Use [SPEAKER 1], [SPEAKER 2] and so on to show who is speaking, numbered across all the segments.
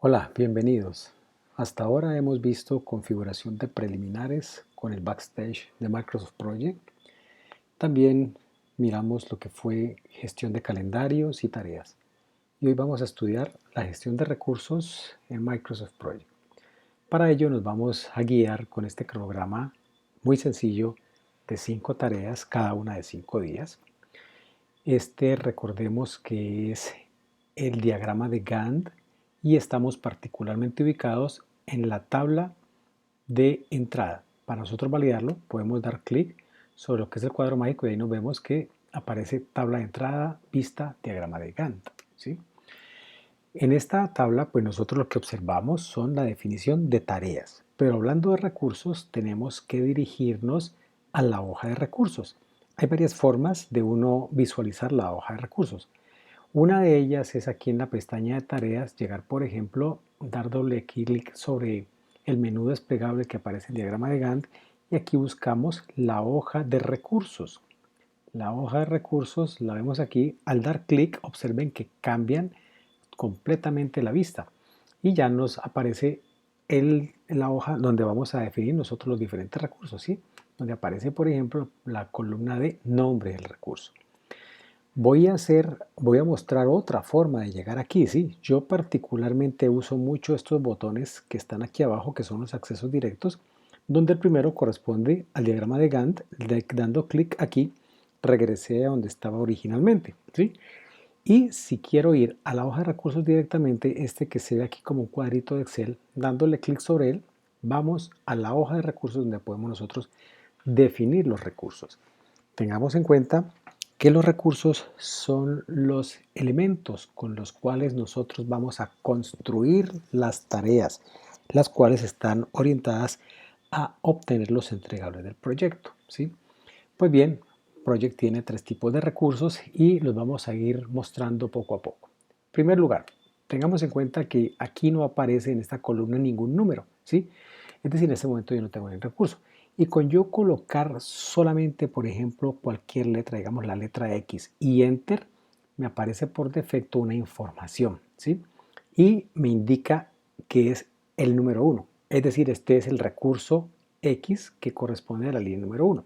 [SPEAKER 1] Hola, bienvenidos. Hasta ahora hemos visto configuración de preliminares con el Backstage de Microsoft Project. También miramos lo que fue gestión de calendarios y tareas. Y hoy vamos a estudiar la gestión de recursos en Microsoft Project. Para ello nos vamos a guiar con este cronograma muy sencillo de 5 tareas, cada una de 5 días. Recordemos que es el diagrama de Gantt y estamos particularmente ubicados en la tabla de entrada. Para nosotros validarlo, podemos dar clic sobre lo que es el cuadro mágico y ahí nos vemos que aparece tabla de entrada, vista, diagrama de Gantt, ¿sí? En esta tabla, pues nosotros lo que observamos son la definición de tareas, pero hablando de recursos, tenemos que dirigirnos a la hoja de recursos. Hay varias formas de uno visualizar la hoja de recursos. Una de ellas es aquí en la pestaña de tareas, llegar por ejemplo, dar doble clic sobre el menú desplegable que aparece en el diagrama de Gantt y aquí buscamos la hoja de recursos. La hoja de recursos la vemos aquí, al dar clic observen que cambian completamente la vista y ya nos aparece la hoja donde vamos a definir nosotros los diferentes recursos, ¿sí? Donde aparece por ejemplo la columna de nombre del recurso. Voy a mostrar otra forma de llegar aquí, ¿sí? Yo particularmente uso mucho estos botones que están aquí abajo, que son los accesos directos, donde el primero corresponde al diagrama de Gantt, dando clic aquí, regresé a donde estaba originalmente, ¿sí? Y si quiero ir a la hoja de recursos directamente, este que se ve aquí como un cuadrito de Excel, dándole clic sobre él, vamos a la hoja de recursos donde podemos nosotros definir los recursos. Tengamos en cuenta que los recursos son los elementos con los cuales nosotros vamos a construir las tareas, las cuales están orientadas a obtener los entregables del proyecto, ¿sí? Pues bien, Project tiene 3 tipos de recursos y los vamos a ir mostrando poco a poco. En primer lugar, tengamos en cuenta que aquí no aparece en esta columna ningún número, ¿sí? Es decir, en este momento yo no tengo ningún recurso. Y con yo colocar solamente, por ejemplo, cualquier letra, digamos la letra X y Enter, me aparece por defecto una información, ¿sí? Y me indica que es el número 1. Es decir, este es el recurso X que corresponde a la línea número 1.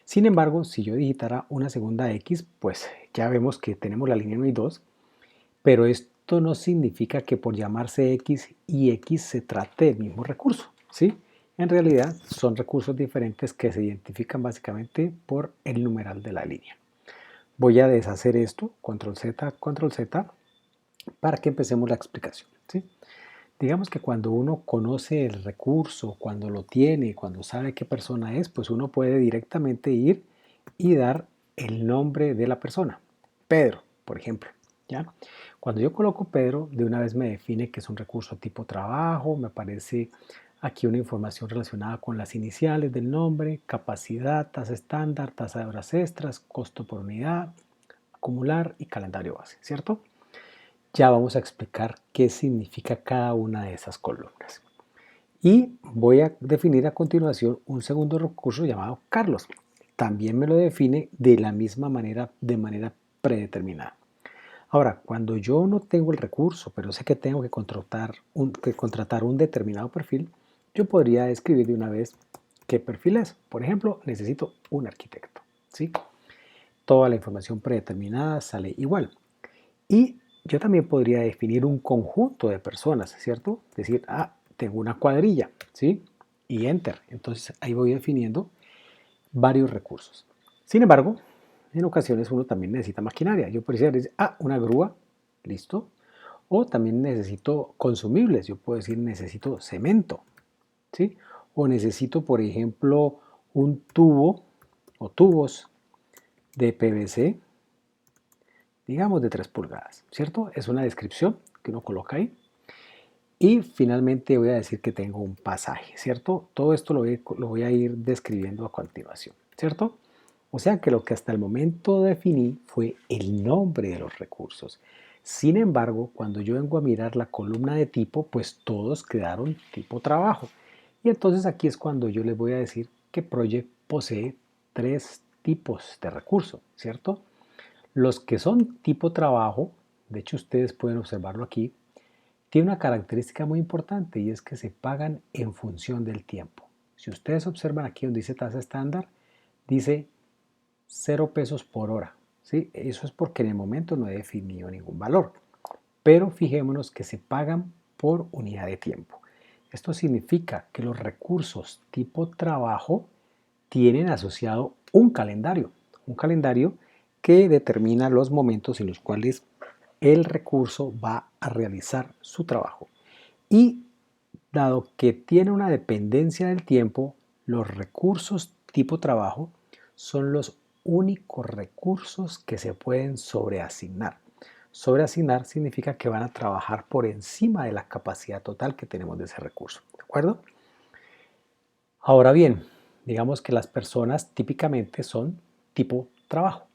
[SPEAKER 1] Sin embargo, si yo digitara una segunda X, pues ya vemos que tenemos la línea 1 y 2, pero esto no significa que por llamarse X y X se trate del mismo recurso, ¿sí? En realidad son recursos diferentes que se identifican básicamente por el numeral de la línea. Voy a deshacer esto, Control Z, para que empecemos la explicación, ¿sí? Digamos que cuando uno conoce el recurso, cuando lo tiene, cuando sabe qué persona es, pues uno puede directamente ir y dar el nombre de la persona. Pedro, por ejemplo, ¿ya? Cuando yo coloco Pedro, de una vez me define que es un recurso tipo trabajo, me aparece aquí una información relacionada con las iniciales del nombre, capacidad, tasa estándar, tasa de horas extras, costo por unidad, acumular y calendario base, ¿cierto? Ya vamos a explicar qué significa cada una de esas columnas. Y voy a definir a continuación un segundo recurso llamado Carlos. También me lo define de la misma manera, de manera predeterminada. Ahora, cuando yo no tengo el recurso, pero sé que tengo que contratar un determinado perfil, yo podría escribir de una vez qué perfil es. Por ejemplo, necesito un arquitecto, ¿sí? Toda la información predeterminada sale igual. Y yo también podría definir un conjunto de personas, ¿cierto? Decir, tengo una cuadrilla, ¿sí? Y Enter. Entonces ahí voy definiendo varios recursos. Sin embargo, en ocasiones uno también necesita maquinaria. Yo podría decir, una grúa, listo. O también necesito consumibles. Yo puedo decir, necesito cemento, ¿sí? O necesito, por ejemplo, un tubo o tubos de PVC, digamos de 3 pulgadas, ¿cierto? Es una descripción que uno coloca ahí. Y finalmente voy a decir que tengo un pasaje, ¿cierto? Todo esto lo voy a ir describiendo a continuación, ¿cierto? O sea que lo que hasta el momento definí fue el nombre de los recursos. Sin embargo, cuando yo vengo a mirar la columna de tipo, pues todos quedaron tipo trabajo. Y entonces aquí es cuando yo les voy a decir que Project posee 3 tipos de recursos, ¿cierto? Los que son tipo trabajo, de hecho ustedes pueden observarlo aquí, tiene una característica muy importante y es que se pagan en función del tiempo. Si ustedes observan aquí donde dice tasa estándar, dice 0 pesos por hora. ¿Sí? Eso es porque en el momento no he definido ningún valor. Pero fijémonos que se pagan por unidad de tiempo. Esto significa que los recursos tipo trabajo tienen asociado un calendario que determina los momentos en los cuales el recurso va a realizar su trabajo. Y dado que tiene una dependencia del tiempo, los recursos tipo trabajo son los únicos recursos que se pueden sobreasignar. Sobreasignar significa que van a trabajar por encima de la capacidad total que tenemos de ese recurso. ¿De acuerdo? Ahora bien, digamos que las personas típicamente son tipo trabajo.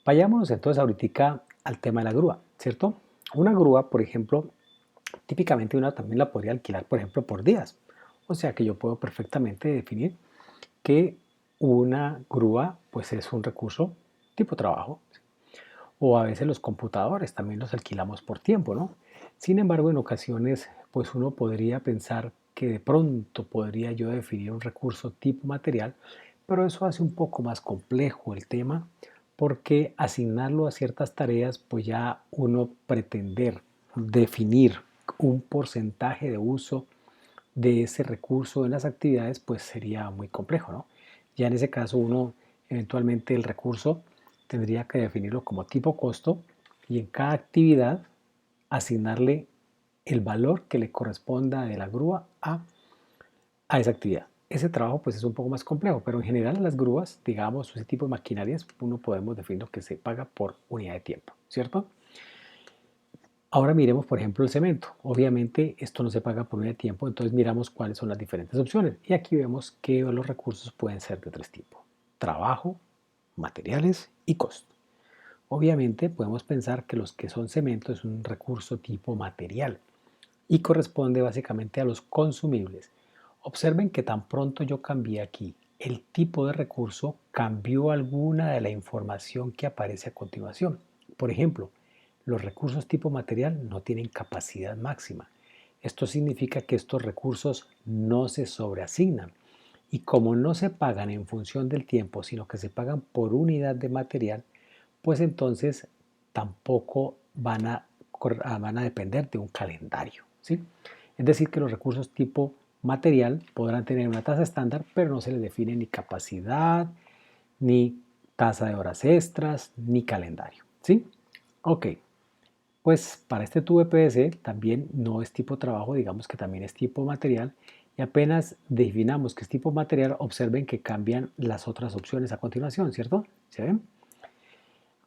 [SPEAKER 1] Vayámonos entonces ahorita al tema de la grúa, ¿cierto? Una grúa, por ejemplo, típicamente una también la podría alquilar, por ejemplo, por días. O sea que yo puedo perfectamente definir que una grúa pues es un recurso tipo trabajo. O a veces los computadores también los alquilamos por tiempo, ¿no? Sin embargo, en ocasiones pues uno podría pensar que de pronto podría yo definir un recurso tipo material, pero eso hace un poco más complejo el tema porque asignarlo a ciertas tareas pues ya uno pretender definir un porcentaje de uso de ese recurso en las actividades, pues sería muy complejo, ¿no? Ya en ese caso uno eventualmente el recurso tendría que definirlo como tipo costo y en cada actividad asignarle el valor que le corresponda de la grúa a esa actividad. Ese trabajo pues es un poco más complejo, pero en general las grúas, digamos, ese tipo de maquinarias, uno podemos definir que se paga por unidad de tiempo, ¿cierto? Ahora miremos, por ejemplo, el cemento. Obviamente esto no se paga por unidad de tiempo, entonces miramos cuáles son las diferentes opciones. Y aquí vemos que los recursos pueden ser de tres tipos: trabajo, materiales y costo. Obviamente podemos pensar que los que son cemento es un recurso tipo material y corresponde básicamente a los consumibles. Observen que tan pronto yo cambié aquí el tipo de recurso, cambió alguna de la información que aparece a continuación. Por ejemplo, los recursos tipo material no tienen capacidad máxima. Esto significa que estos recursos no se sobreasignan. Y como no se pagan en función del tiempo, sino que se pagan por unidad de material, pues entonces tampoco van a depender de un calendario, ¿sí? Es decir, que los recursos tipo material podrán tener una tasa estándar, pero no se les define ni capacidad, ni tasa de horas extras, ni calendario, ¿sí? Ok, pues para este tubo EPS también no es tipo trabajo, digamos que también es tipo material, y apenas definamos que es tipo material, observen que cambian las otras opciones a continuación, ¿cierto? ¿Se ven?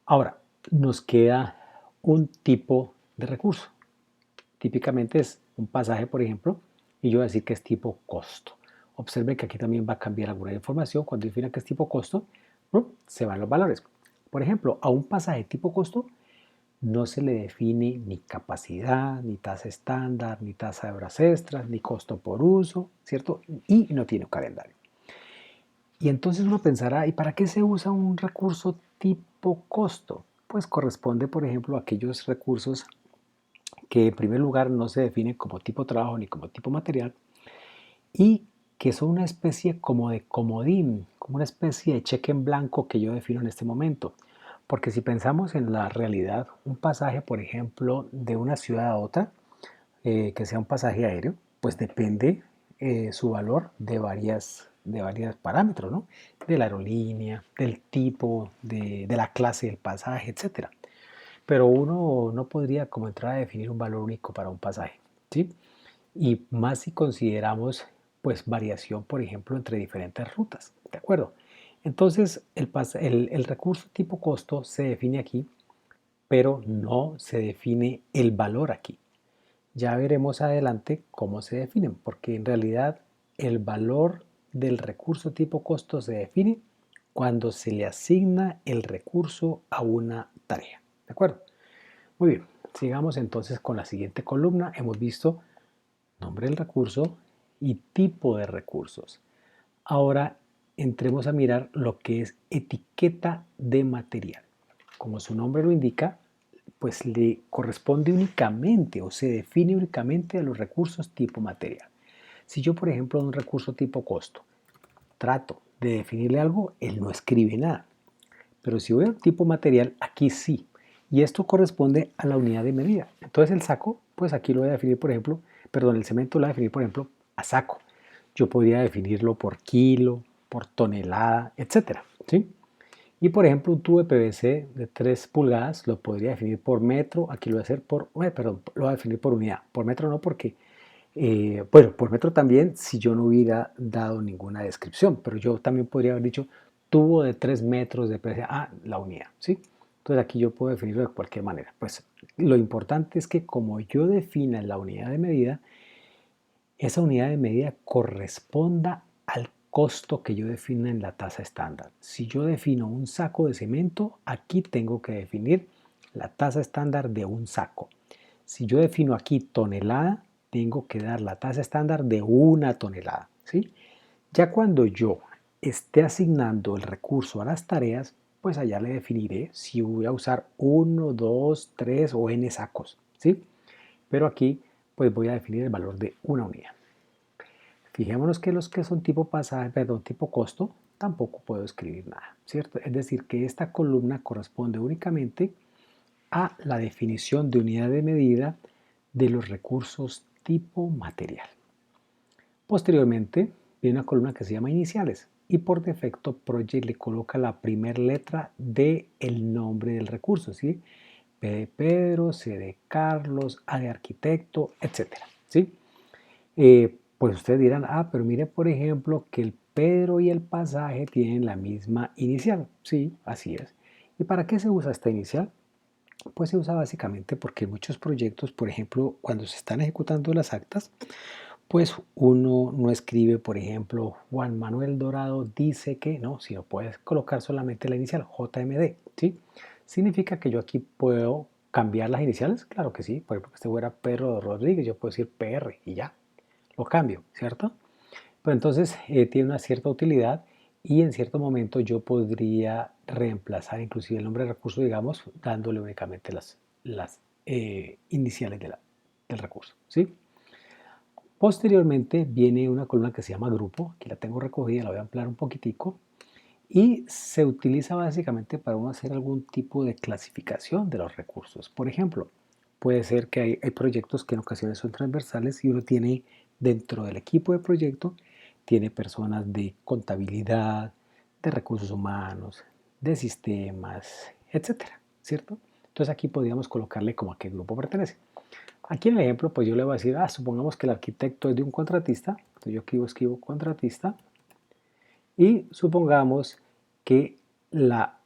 [SPEAKER 1] Ahora, nos queda un tipo de recurso. Típicamente es un pasaje, por ejemplo, y yo voy a decir que es tipo costo. Observen que aquí también va a cambiar alguna información. Cuando defina que es tipo costo, se van los valores. Por ejemplo, a un pasaje tipo costo no se le define ni capacidad, ni tasa estándar, ni tasa de horas extras, ni costo por uso, ¿cierto? Y no tiene un calendario. Y entonces uno pensará, ¿y para qué se usa un recurso tipo costo? Pues corresponde, por ejemplo, a aquellos recursos que en primer lugar no se definen como tipo trabajo ni como tipo material y que son una especie como de comodín, como una especie de cheque en blanco que yo defino en este momento. Porque si pensamos en la realidad, un pasaje, por ejemplo, de una ciudad a otra, que sea un pasaje aéreo, pues depende su valor de varios parámetros, ¿no? De la aerolínea, del tipo, de la clase del pasaje, etcétera. Pero uno no podría como entrar a definir un valor único para un pasaje, ¿sí? Y más si consideramos pues variación, por ejemplo, entre diferentes rutas, ¿de acuerdo? Entonces el recurso tipo costo se define aquí, pero no se define el valor aquí. Ya veremos adelante cómo se definen, porque en realidad el valor del recurso tipo costo se define cuando se le asigna el recurso a una tarea, ¿de acuerdo? Muy bien, sigamos entonces con la siguiente columna. Hemos visto nombre del recurso y tipo de recursos. Ahora entremos a mirar lo que es etiqueta de material. Como su nombre lo indica, pues le corresponde únicamente o se define únicamente a los recursos tipo material. Si yo, por ejemplo, a un recurso tipo costo, trato de definirle algo, él no escribe nada. Pero si voy al tipo material, aquí sí. Y esto corresponde a la unidad de medida. Entonces el saco, pues aquí lo voy a definir, por ejemplo, perdón, el cemento lo voy a definir, por ejemplo, a saco. Yo podría definirlo por kilo, por tonelada, etcétera, ¿sí? Y por ejemplo, un tubo de PVC de 3 pulgadas lo podría definir por metro. Aquí lo voy a hacer por, perdón, lo voy a definir por unidad. Por metro no, porque, bueno, por metro también si yo no hubiera dado ninguna descripción. Pero yo también podría haber dicho tubo de 3 metros de PVC. Ah, la unidad, ¿sí? Entonces aquí yo puedo definirlo de cualquier manera. Pues lo importante es que como yo defina la unidad de medida, esa unidad de medida corresponda al costo que yo defina en la tasa estándar. Si yo defino un saco de cemento, aquí tengo que definir la tasa estándar de un saco. Si yo defino aquí tonelada, tengo que dar la tasa estándar de una tonelada, ¿sí? Ya cuando yo esté asignando el recurso a las tareas, pues allá le definiré si voy a usar uno, 2, 3 o n sacos, ¿sí? Pero aquí pues voy a definir el valor de una unidad. Fijémonos que los que son tipo pasaje, perdón, tipo costo, tampoco puedo escribir nada, ¿cierto? Es decir, que esta columna corresponde únicamente a la definición de unidad de medida de los recursos tipo material. Posteriormente viene una columna que se llama iniciales y por defecto Project le coloca la primera letra del nombre del recurso, ¿sí? P de Pedro, C de Carlos, A de arquitecto, etcétera, ¿sí? Pues ustedes dirán, ah, pero mire por ejemplo que el Pedro y el pasaje tienen la misma inicial. Sí, así es. ¿Y para qué se usa esta inicial? Pues se usa básicamente porque en muchos proyectos, por ejemplo, cuando se están ejecutando las actas, pues uno no escribe, por ejemplo, Juan Manuel Dorado dice que, no, sino puedes colocar solamente la inicial, JMD, ¿sí? ¿Significa que yo aquí puedo cambiar las iniciales? Claro que sí, por ejemplo, que este fuera Pedro Rodríguez, yo puedo decir PR y ya, lo cambio, ¿cierto? Pero entonces tiene una cierta utilidad y en cierto momento yo podría reemplazar inclusive el nombre de recurso, digamos, dándole únicamente las iniciales del recurso, ¿sí? Posteriormente viene una columna que se llama grupo, aquí la tengo recogida, la voy a ampliar un poquitico, y se utiliza básicamente para uno hacer algún tipo de clasificación de los recursos. Por ejemplo, puede ser que hay proyectos que en ocasiones son transversales y uno tiene dentro del equipo de proyecto, tiene personas de contabilidad, de recursos humanos, de sistemas, etcétera, ¿cierto? Entonces aquí podríamos colocarle como a qué grupo pertenece. Aquí en el ejemplo, pues yo le voy a decir, supongamos que el arquitecto es de un contratista, entonces yo aquí escribo contratista, y supongamos que la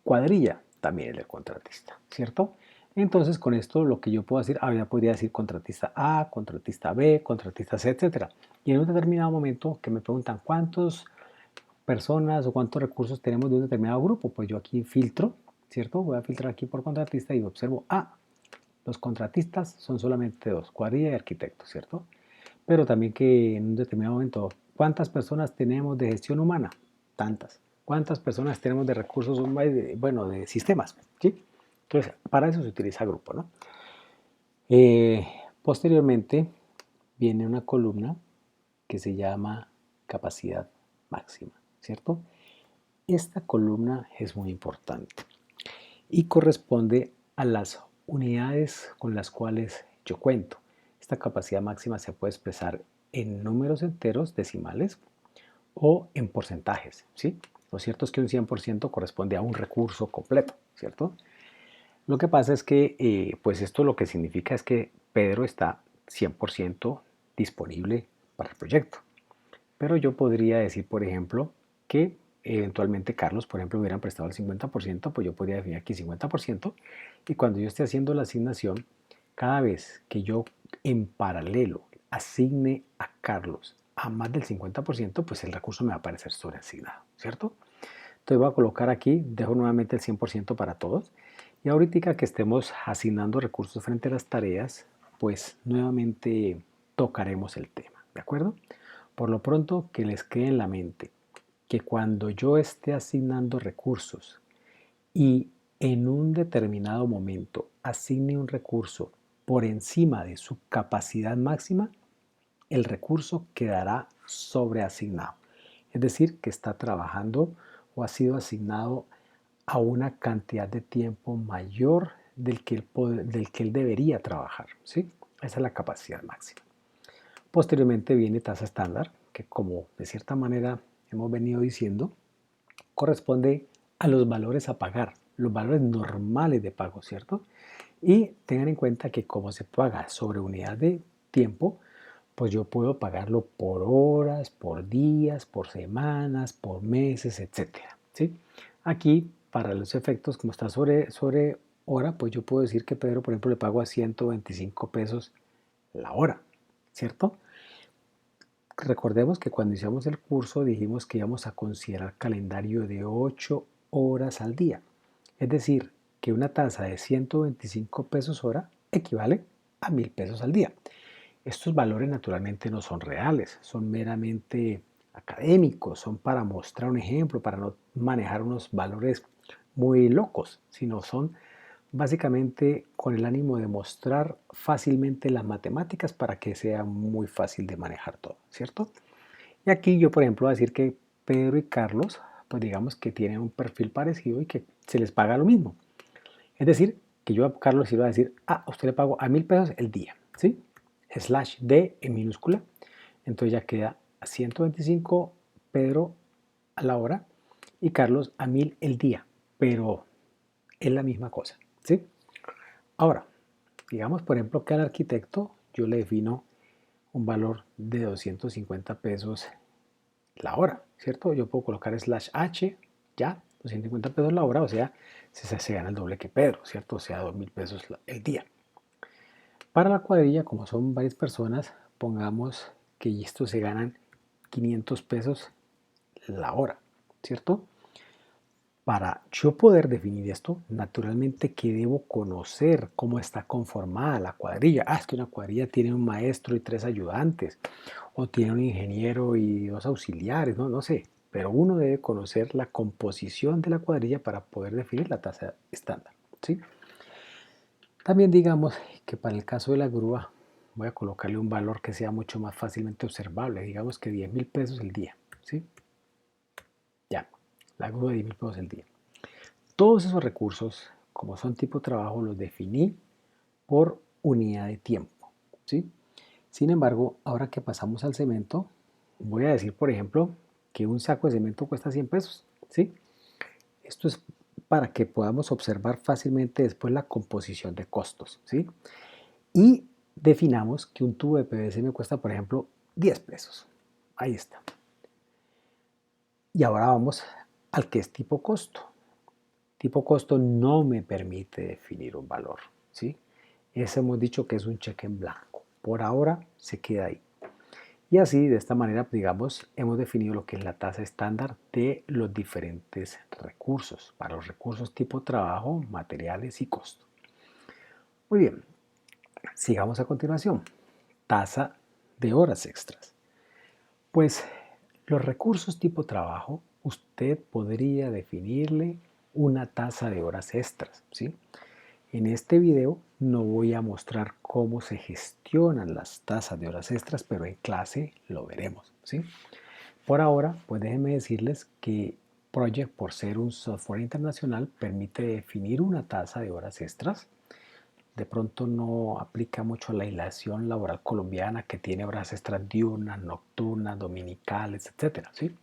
[SPEAKER 1] cuadrilla también es del contratista, ¿cierto? Entonces con esto lo que yo puedo decir, ya podría decir contratista A, contratista B, contratista C, etcétera. Y en un determinado momento que me preguntan cuántas personas o cuántos recursos tenemos de un determinado grupo, pues yo aquí filtro, ¿cierto? Voy a filtrar aquí por contratista y observo, los contratistas son solamente dos, cuadrilla y arquitecto, ¿cierto? Pero también que en un determinado momento, ¿cuántas personas tenemos de gestión humana? Tantas. ¿Cuántas personas tenemos de recursos humanos, bueno, de sistemas? ¿Sí? Entonces, para eso se utiliza grupo, ¿no? Eh, Posteriormente viene una columna que se llama capacidad máxima, ¿cierto? Esta columna es muy importante y corresponde a las unidades con las cuales yo cuento. Esta capacidad máxima se puede expresar en números enteros decimales o en porcentajes, ¿sí? Lo cierto es que un 100% corresponde a un recurso completo, ¿cierto? Lo que pasa es que, pues esto lo que significa es que Pedro está 100% disponible para el proyecto. Pero yo podría decir, por ejemplo, que eventualmente Carlos, por ejemplo, hubieran prestado el 50%, pues yo podría definir aquí 50%, y cuando yo esté haciendo la asignación, cada vez que yo en paralelo asigne a Carlos a más del 50%, pues el recurso me va a aparecer sobreasignado, ¿cierto? Entonces voy a colocar aquí, dejo nuevamente el 100% para todos, y ahorita que estemos asignando recursos frente a las tareas, pues nuevamente tocaremos el tema, ¿de acuerdo? Por lo pronto, que les quede en la mente que cuando yo esté asignando recursos y en un determinado momento asigne un recurso por encima de su capacidad máxima, el recurso quedará sobreasignado. Es decir, que está trabajando o ha sido asignado a una cantidad de tiempo mayor del que él debería trabajar, ¿sí? Esa es la capacidad máxima. Posteriormente viene tasa estándar, que como de cierta manera hemos venido diciendo, corresponde a los valores a pagar, los valores normales de pago, ¿cierto? Y tengan en cuenta que como se paga sobre unidad de tiempo, pues yo puedo pagarlo por horas, por días, por semanas, por meses, etcétera, ¿sí? Aquí, para los efectos, como está sobre hora, pues yo puedo decir que Pedro, por ejemplo, le pago a 125 pesos la hora, ¿cierto? Recordemos que cuando iniciamos el curso dijimos que íbamos a considerar calendario de 8 horas al día. Es decir, que una tasa de 125 pesos hora equivale a 1000 pesos al día. Estos valores naturalmente no son reales, son meramente académicos, son para mostrar un ejemplo, para no manejar unos valores muy locos, sino son básicamente con el ánimo de mostrar fácilmente las matemáticas para que sea muy fácil de manejar todo, ¿cierto? Y aquí yo, por ejemplo, voy a decir que Pedro y Carlos, pues digamos que tienen un perfil parecido y que se les paga lo mismo. Es decir, que yo a Carlos iba a decir, a usted le pago a 1000 pesos el día, ¿sí? Slash D en minúscula. Entonces ya queda a 125 Pedro a la hora y Carlos a 1000 el día, pero es la misma cosa, ¿sí? Ahora, digamos por ejemplo que al arquitecto yo le defino un valor de 250 pesos la hora, ¿cierto? Yo puedo colocar slash H, ya, 250 pesos la hora, o sea, se gana el doble que Pedro, ¿cierto? O sea, 2000 pesos el día. Para la cuadrilla, como son varias personas, pongamos que estos se ganan 500 pesos la hora, ¿cierto? Para yo poder definir esto, naturalmente que debo conocer cómo está conformada la cuadrilla. Ah, es que una cuadrilla tiene un maestro y 3 ayudantes, o tiene un ingeniero y 2 auxiliares, no sé. Pero uno debe conocer la composición de la cuadrilla para poder definir la tasa estándar, ¿sí? También digamos que para el caso de la grúa, voy a colocarle un valor que sea mucho más fácilmente observable, digamos que 10.000 pesos el día, ¿sí? Ya, la grúa de 10.000 pesos el día. Todos esos recursos, como son tipo trabajo, los definí por unidad de tiempo, ¿sí? Sin embargo, ahora que pasamos al cemento, voy a decir, por ejemplo, que un saco de cemento cuesta 100 pesos, ¿sí? Esto es para que podamos observar fácilmente después la composición de costos, ¿sí? Y definamos que un tubo de PVC me cuesta, por ejemplo, 10 pesos. Ahí está. Y ahora vamos al que es tipo costo. Tipo costo no me permite definir un valor, ¿sí? Ese hemos dicho que es un cheque en blanco. Por ahora se queda ahí. Y así, de esta manera, digamos, hemos definido lo que es la tasa estándar de los diferentes recursos, para los recursos tipo trabajo, materiales y costo. Muy bien, sigamos a continuación. Tasa de horas extras. Pues los recursos tipo trabajo, usted podría definirle una tasa de horas extras, ¿sí? En este video no voy a mostrar cómo se gestionan las tasas de horas extras, pero en clase lo veremos, ¿sí? Por ahora, pues déjenme decirles que Project, por ser un software internacional, permite definir una tasa de horas extras. De pronto no aplica mucho a la legislación laboral colombiana, que tiene horas extras diurnas, nocturnas, dominicales, etcétera, ¿sí?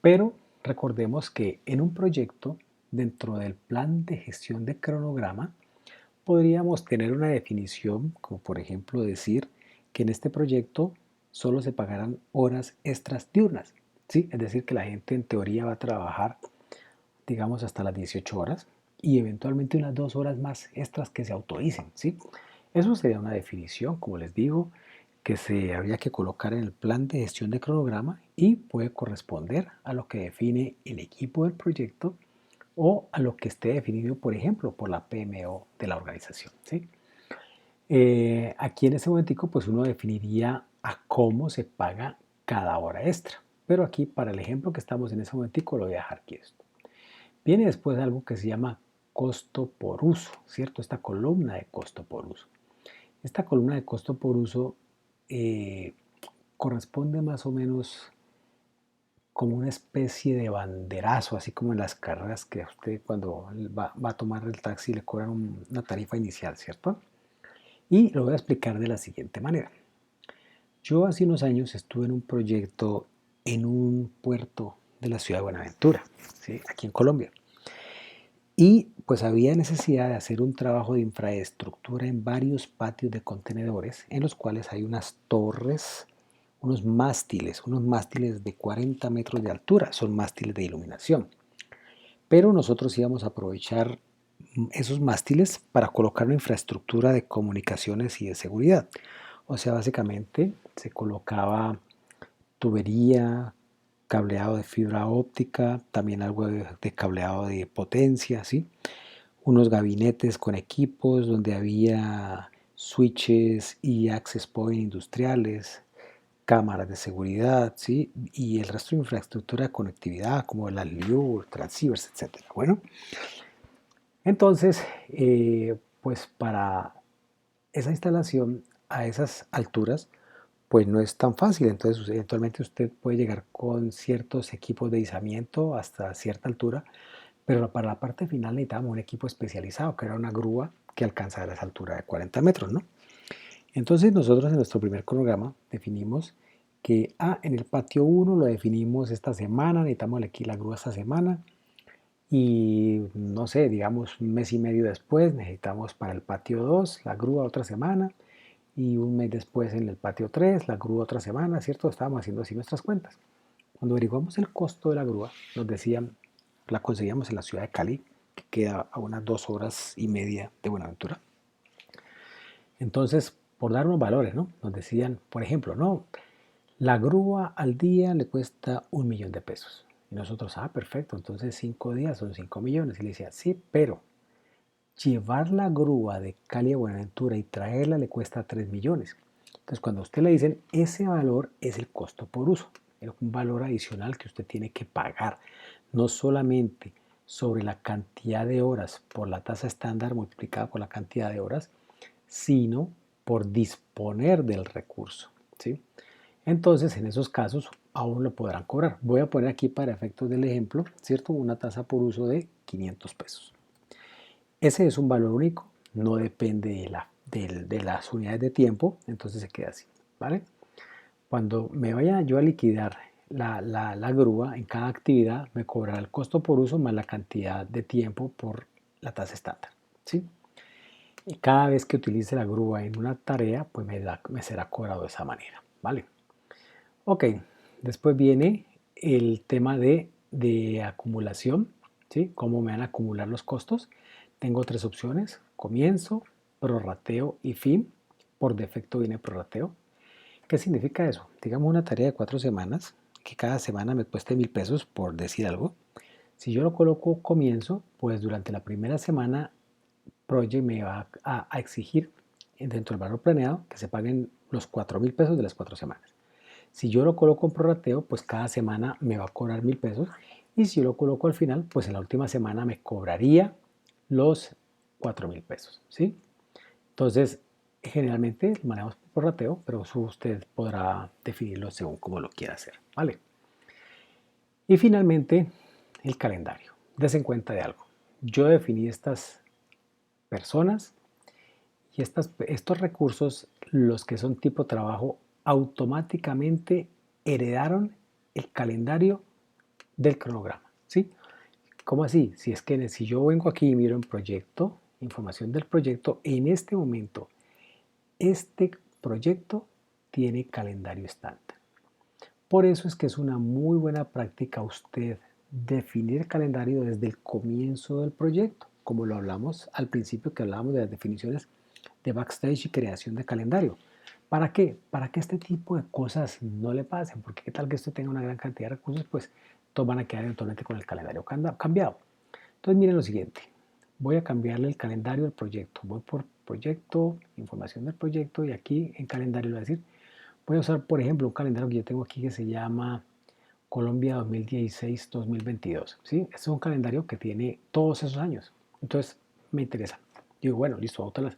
[SPEAKER 1] Pero recordemos que en un proyecto, dentro del plan de gestión de cronograma, podríamos tener una definición, como por ejemplo decir que en este proyecto solo se pagarán horas extras diurnas, ¿sí? Es decir, que la gente en teoría va a trabajar, digamos, hasta las 18 horas y eventualmente unas 2 horas más extras que se autoricen, ¿sí? Eso sería una definición, como les digo, que se habría que colocar en el plan de gestión de cronograma y puede corresponder a lo que define el equipo del proyecto o a lo que esté definido, por ejemplo, por la PMO de la organización, ¿sí? Aquí en ese momentico, pues uno definiría a cómo se paga cada hora extra. Pero aquí, para el ejemplo que estamos en ese momentico, lo voy a dejar quieto. Viene después algo que se llama costo por uso, ¿cierto? Esta columna de costo por uso. Esta columna de costo por uso eh, corresponde más o menos como una especie de banderazo, así como en las carreras que usted cuando va a tomar el taxi le cobran una tarifa inicial, ¿cierto? Y lo voy a explicar de la siguiente manera. Yo hace unos años estuve en un proyecto en un puerto de la ciudad de Buenaventura, ¿sí? Aquí en Colombia. Y pues había necesidad de hacer un trabajo de infraestructura en varios patios de contenedores en los cuales hay unas torres, unos mástiles de 40 metros de altura, son mástiles de iluminación. Pero nosotros íbamos a aprovechar esos mástiles para colocar una infraestructura de comunicaciones y de seguridad. O sea, básicamente se colocaba tubería, cableado de fibra óptica, también algo de cableado de potencia, ¿sí? Unos gabinetes con equipos donde había switches y access point industriales, cámaras de seguridad, ¿sí? Y el resto de infraestructura de conectividad como la LIU, transceivers, etcétera. Bueno, entonces, pues para esa instalación a esas alturas, pues no es tan fácil. Entonces, eventualmente usted puede llegar con ciertos equipos de izamiento hasta cierta altura, pero para la parte final necesitábamos un equipo especializado, que era una grúa que alcanzara esa altura de 40 metros, ¿no? Entonces nosotros en nuestro primer cronograma definimos que en el patio 1 lo definimos esta semana, necesitamos aquí la grúa esta semana y no sé, digamos un mes y medio después necesitamos para el patio 2 la grúa otra semana y un mes después en el patio 3 la grúa otra semana, ¿cierto? Estábamos haciendo así nuestras cuentas. Cuando averiguamos el costo de la grúa, nos decían, la conseguíamos en la ciudad de Cali, que queda a unas 2 horas y media de Buenaventura. Entonces, por dar unos valores, ¿no? Nos decían, por ejemplo, no, la grúa al día le cuesta 1 millón de pesos. Y nosotros, perfecto, entonces 5 días son 5 millones. Y le decía, sí, pero llevar la grúa de Cali a Buenaventura y traerla le cuesta 3 millones. Entonces, cuando a usted le dicen, ese valor es el costo por uso, es un valor adicional que usted tiene que pagar, no solamente sobre la cantidad de horas por la tasa estándar multiplicada por la cantidad de horas, sino por disponer del recurso, ¿sí? Entonces, en esos casos, aún lo podrán cobrar. Voy a poner aquí para efectos del ejemplo, ¿cierto? Una tasa por uso de 500 pesos. Ese es un valor único, no depende de las unidades de tiempo, entonces se queda así, ¿vale? Cuando me vaya yo a liquidar la grúa en cada actividad, me cobrará el costo por uso más la cantidad de tiempo por la tasa estándar, ¿sí? Y cada vez que utilice la grúa en una tarea, pues me será cobrado de esa manera, ¿vale? Ok, después viene el tema de acumulación, ¿sí? ¿Cómo me van a acumular los costos? Tengo tres opciones, comienzo, prorrateo y fin. Por defecto viene prorrateo. ¿Qué significa eso? Digamos una tarea de 4 semanas, que cada semana me cueste 1.000 pesos, por decir algo. Si yo lo coloco comienzo, pues durante la primera semana Project me va a exigir dentro del valor planeado que se paguen los 4.000 pesos de las 4 semanas. Si yo lo coloco en prorrateo, pues cada semana me va a cobrar 1.000 pesos. Y si yo lo coloco al final, pues en la última semana me cobraría los 4.000 pesos, ¿sí? Entonces, generalmente manejamos por prorrateo, pero usted podrá definirlo según como lo quiera hacer, ¿vale? Y finalmente, el calendario. Dese cuenta de algo. Yo definí estas personas y estos recursos, los que son tipo trabajo, automáticamente heredaron el calendario del cronograma, ¿sí? ¿Cómo así? Si es que si yo vengo aquí y miro en proyecto, información del proyecto, en este momento, este proyecto tiene calendario estándar. Por eso es que es una muy buena práctica usted definir el calendario desde el comienzo del proyecto, como lo hablamos al principio que hablábamos de las definiciones de backstage y creación de calendario. ¿Para qué? Para que este tipo de cosas no le pasen, porque qué tal que usted tenga una gran cantidad de recursos, pues todos van a quedar eventualmente con el calendario cambiado. Entonces miren lo siguiente, voy a cambiarle el calendario al proyecto, voy por proyecto, información del proyecto y aquí en calendario le voy a decir, voy a usar por ejemplo un calendario que yo tengo aquí que se llama Colombia 2016-2022, ¿sí? Este es un calendario que tiene todos esos años. Entonces me interesa. Digo, bueno, listo, bótalas.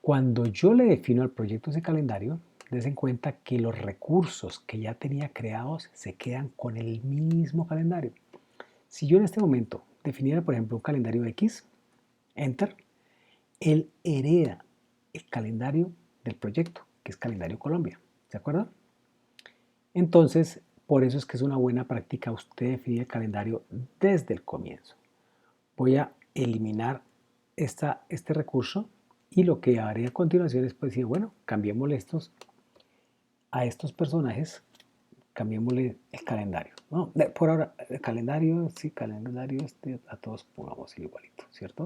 [SPEAKER 1] Cuando yo le defino al proyecto ese calendario, des en cuenta que los recursos que ya tenía creados se quedan con el mismo calendario. Si yo en este momento definiera, por ejemplo, un calendario X, Enter, él hereda el calendario del proyecto, que es Calendario Colombia. ¿De acuerdo? Entonces, por eso es que es una buena práctica usted definir el calendario desde el comienzo. Voy a eliminar este recurso y lo que haré a continuación es pues decir, bueno, cambiémosle a estos personajes, cambiémosle el calendario. No, por ahora, el calendario, sí, calendario, a todos pongamos igualito, ¿cierto?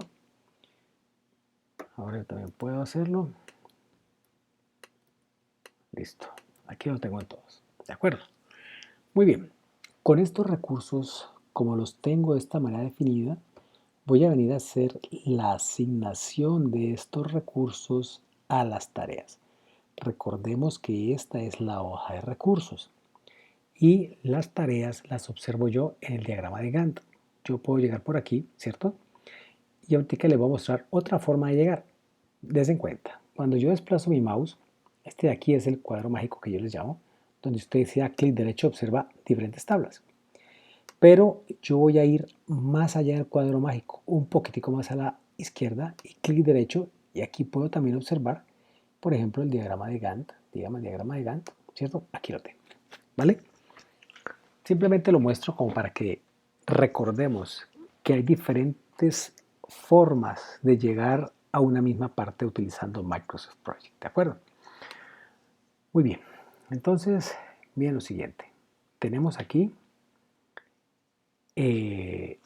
[SPEAKER 1] Ahora yo también puedo hacerlo. Listo, aquí lo tengo en todos, ¿de acuerdo? Muy bien, con estos recursos, como los tengo de esta manera definida, voy a venir a hacer la asignación de estos recursos a las tareas. Recordemos que esta es la hoja de recursos y las tareas las observo yo en el diagrama de Gantt. Yo puedo llegar por aquí, ¿cierto? Y ahorita les voy a mostrar otra forma de llegar. Des en cuenta, cuando yo desplazo mi mouse, este de aquí es el cuadro mágico que yo les llamo, donde usted si da clic derecho observa diferentes tablas. Pero yo voy a ir más allá del cuadro mágico, un poquitico más a la izquierda y clic derecho y aquí puedo también observar, por ejemplo, el diagrama de Gantt, digamos el diagrama de Gantt, ¿cierto? Aquí lo tengo, ¿vale? Simplemente lo muestro como para que recordemos que hay diferentes formas de llegar a una misma parte utilizando Microsoft Project, ¿de acuerdo? Muy bien, entonces, miren lo siguiente. Tenemos aquí eh,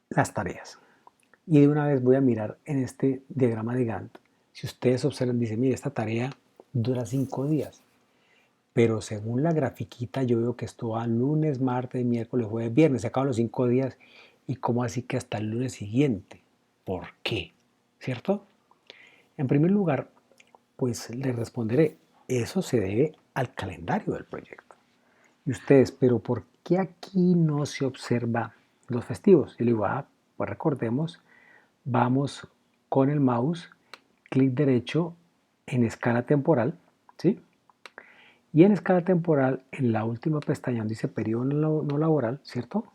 [SPEAKER 1] las tareas. Y de una vez voy a mirar en este diagrama de Gantt. Si ustedes observan, dice, mire, esta tarea dura 5 días. Pero según la grafiquita yo veo que esto va lunes, martes, miércoles, jueves, viernes. Se acaban los 5 días. ¿Y cómo así que hasta el lunes siguiente? ¿Por qué? ¿Cierto? En primer lugar, pues le responderé, eso se debe al calendario del proyecto. Y ustedes, pero ¿por qué aquí no se observa los festivos? Yo le digo, pues recordemos, vamos con el mouse, clic derecho en escala temporal, ¿sí? Y en escala temporal, en la última pestaña donde dice periodo no laboral, ¿cierto?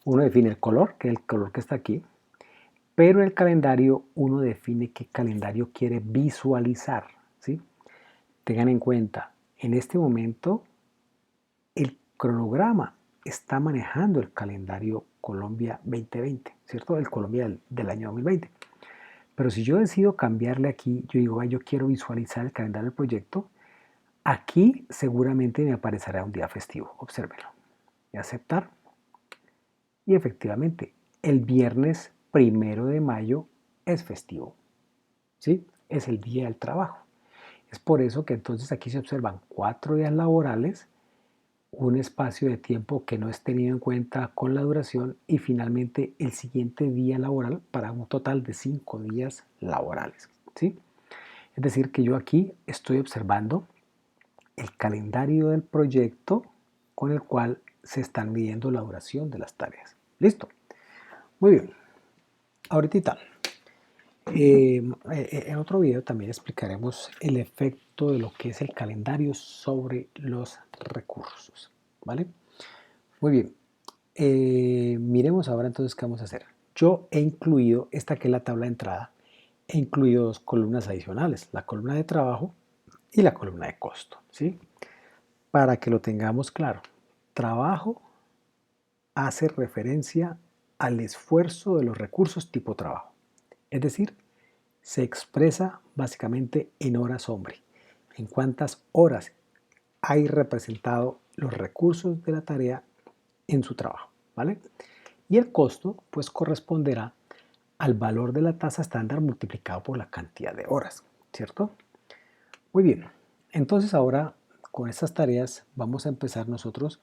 [SPEAKER 1] Uno define el color, que es el color que está aquí, pero en el calendario uno define qué calendario quiere visualizar, ¿sí? Tengan en cuenta, en este momento el cronograma está manejando el calendario Colombia 2020, ¿cierto? El Colombia del año 2020. Pero si yo decido cambiarle aquí, yo digo, yo quiero visualizar el calendario del proyecto, aquí seguramente me aparecerá un día festivo, obsérvelo. Y aceptar. Y efectivamente, el viernes 1 de mayo es festivo, ¿sí? Es el día del trabajo. Es por eso que entonces aquí se observan 4 días laborales, un espacio de tiempo que no es tenido en cuenta con la duración y finalmente el siguiente día laboral para un total de 5 días laborales, ¿sí? Es decir, que yo aquí estoy observando el calendario del proyecto con el cual se están midiendo la duración de las tareas. Listo. Muy bien. Ahorita, en otro video también explicaremos el efecto de lo que es el calendario sobre los recursos. ¿Vale? Muy bien. Miremos ahora entonces qué vamos a hacer. Yo he incluido, esta que es la tabla de entrada, he incluido dos columnas adicionales, la columna de trabajo y la columna de costo, ¿sí? Para que lo tengamos claro. Trabajo hace referencia al esfuerzo de los recursos tipo trabajo. Es decir, se expresa básicamente en horas hombre, en cuántas horas hay representado los recursos de la tarea en su trabajo, ¿vale? Y el costo pues corresponderá al valor de la tasa estándar multiplicado por la cantidad de horas, ¿cierto? Muy bien, entonces ahora con estas tareas vamos a empezar nosotros